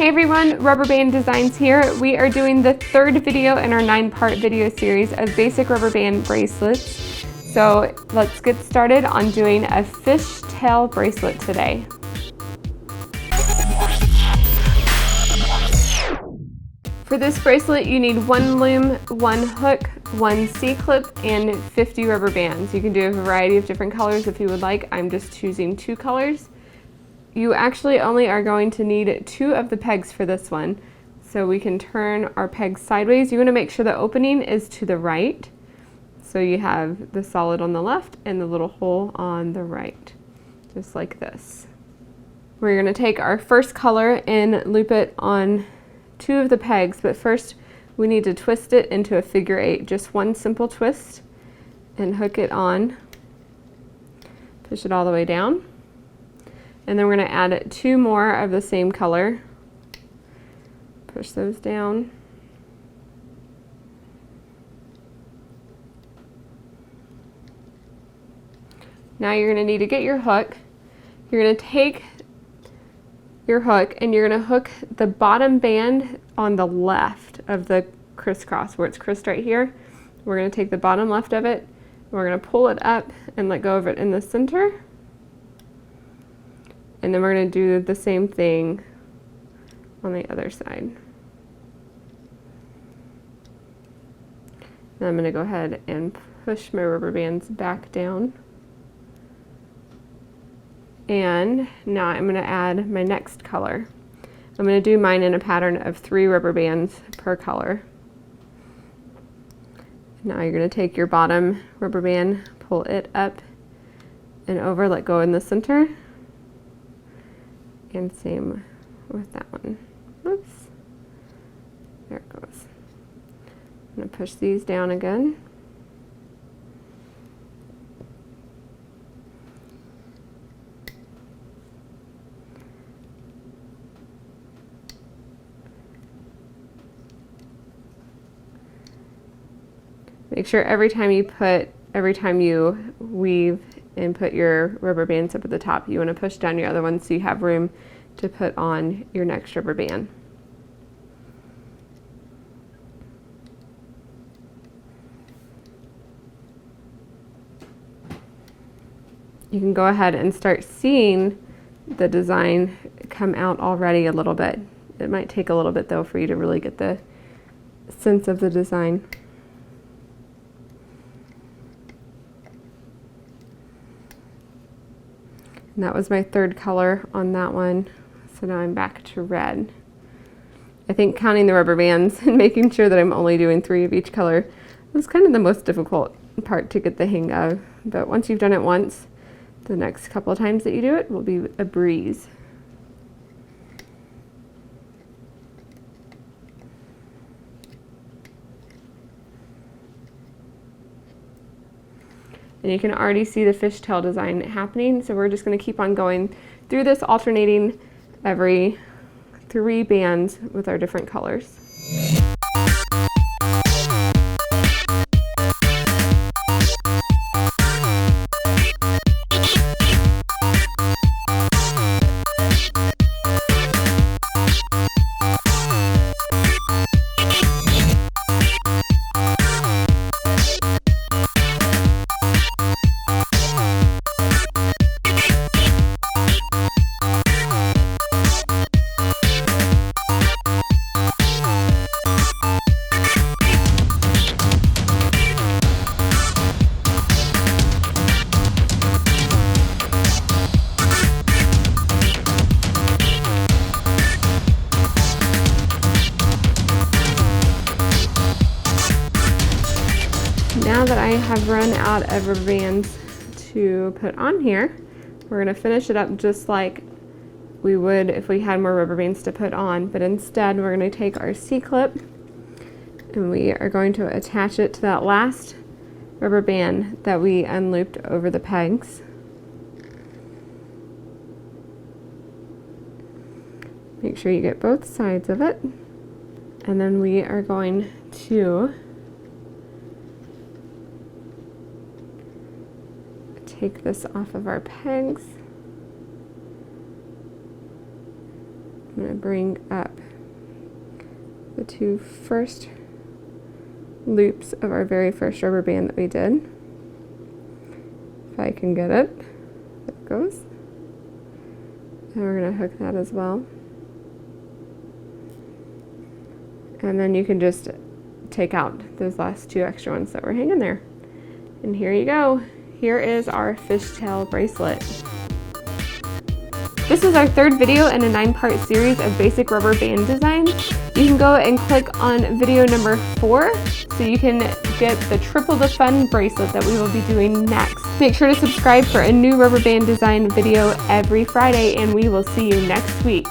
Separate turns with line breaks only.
Hey everyone, Rubber Band Designs here. We are doing the third video in our 9-part video series of basic rubber band bracelets. So let's get started on doing a fishtail bracelet today. For this bracelet, you need 1 loom, 1 hook, 1 C-clip, and 50 rubber bands. You can do a variety of different colors if you would like. I'm just choosing 2 colors. You actually only are going to need 2 of the pegs for this one. So we can turn our pegs sideways. You want to make sure the opening is to the right. So you have the solid on the left and the little hole on the right, just like this. We're going to take our first color and loop it on 2 of the pegs, but first we need to twist it into a figure 8. Just 1 simple twist and hook it on. Push it all the way down. And then we're going to add 2 more of the same color. Push those down. Now you're going to need to get your hook. You're going to take your hook and you're going to hook the bottom band on the left of the crisscross where it's crissed right here. We're going to take the bottom left of it. We're going to pull it up and let go of it in the center. And then we're going to do the same thing on the other side. And I'm going to go ahead and push my rubber bands back down. And now I'm going to add my next color. I'm going to do mine in a pattern of 3 rubber bands per color. Now you're going to take your bottom rubber band, pull it up and over, let go in the center. And same with that one. Oops. There it goes. I'm going to push these down again. Make sure every time you weave and put your rubber bands up at the top, you want to push down your other one so you have room to put on your next rubber band. You can go ahead and start seeing the design come out already a little bit. It might take a little bit though for you to really get the sense of the design. And that was my 3rd color on that one. So now I'm back to red. I think counting the rubber bands and making sure that I'm only doing 3 of each color was kind of the most difficult part to get the hang of. But once you've done it once, the next couple of times that you do it will be a breeze. And you can already see the fishtail design happening, so we're just going to keep on going through this, alternating every 3 bands with our different colors. Now that I have run out of rubber bands to put on here, we're going to finish it up just like we would if we had more rubber bands to put on, but instead we're going to take our C-clip and we are going to attach it to that last rubber band that we unlooped over the pegs. Make sure you get both sides of it, and then we are going to take this off of our pegs. I'm going to bring up the two first loops of our very first rubber band that we did. If I can get it. There it goes. And we're going to hook that as well. And then you can just take out those last two extra ones that were hanging there. And here you go. Here is our fishtail bracelet. This is our third video in a 9-part series of basic rubber band design. You can go and click on video number 4 so you can get the triple the fun bracelet that we will be doing next. Make sure to subscribe for a new rubber band design video every Friday, and we will see you next week.